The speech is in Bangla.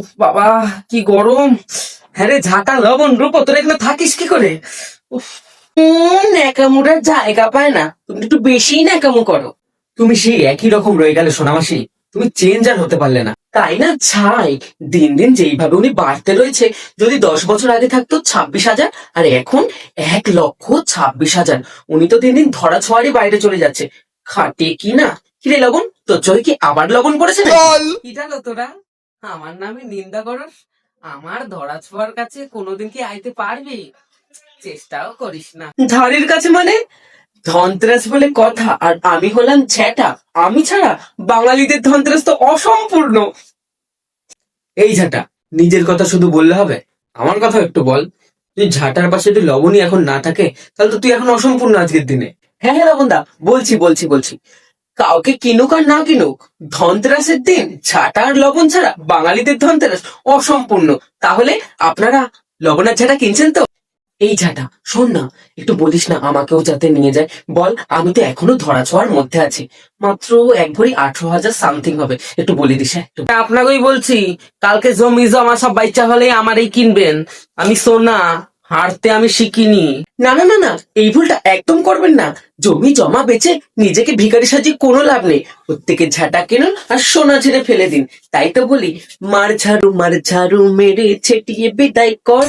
উফ বাবা, কি গরম! হ্যাঁ রে ঝাঁটা লবণ রূপ, তোরা এখানে থাকিস কি করে? উফ, ন্যাকামোটার জায়গা পায় না, তুমি একটু বেশি ন্যাকামো করো। তুমি সেই একই রকম রয়ে গেলে সোনামাসি, তুমি চেঞ্জ আর হতে পারলে না, তাই না? ছাই, দিন দিন যেইভাবে উনি বাড়তে রয়েছে, যদি 10 বছর আগে থাকতো 26,000, আর এখন 1,26,000। উনি তো দিন দিন ধরা ছোঁয়ারই বাইরে চলে যাচ্ছে। খাটে কি না। কিরে লবণ, তোর চোখে কি আবার লবণ পড়েছে না? কি জানো তোরা, আমার নামে নিন্দা করস? আমার ধরা ছোঁয়ার কাছে কোনোদিন কি আইতে পারবি? চেষ্টাও করিস না। ধারের কাছে মানে? ধনতেরাস বলে কথা, আর আমি হলাম ঝ্যাটা। আমি ছাড়া বাঙালিদের ধনতেরাস তো অসম্পূর্ণ। এই ঝাঁটা, নিজের কথা শুধু বললে হবে? আমার কথা একটু বল। তুই ঝাঁটার পাশে যদি লবণই এখন না থাকে, তাহলে তো তুই এখন অসম্পূর্ণ আজকের দিনে। হ্যাঁ হ্যাঁ লবণদা, বলছি। কাউকে কিনুক আর না কিনুক, ধনতেরাসের দিন ঝাঁটা আর লবণ ছাড়া বাঙালিদের ধনতেরাস অসম্পূর্ণ। তাহলে আপনারা লবণ আর ঝাঁটা কিনছেন তো? এই ঝাঁটা, শোন না, একটু বলিস না আমাকেও যাতে নিয়ে যায়। বল, আমি তো এখনো ধরা ছোঁয়ার মধ্যে আছি। মাত্র এক ভরি 18,000 সামথিং হবে, একটু বলে দিস। হ্যাঁ একটু। আপনাকেই বলছি, কালকে জমি জমা সব বাইচা হলে আমারই কিনবেন। আমি সোনা, হারতে আমি শিখিনি। না না না না, এই ভুলটা একদম করবেন না। জমি জমা বেচে নিজেকে ভিখারি সাজিয়ে কোনো লাভ নেই। প্রত্যেকে ঝাঁটা কিনুন আর সোনা ঝেড়ে ফেলে দিন। তাই তো বলি, মার ঝাড়ু মেরে ছেটিয়ে বিদায় কর।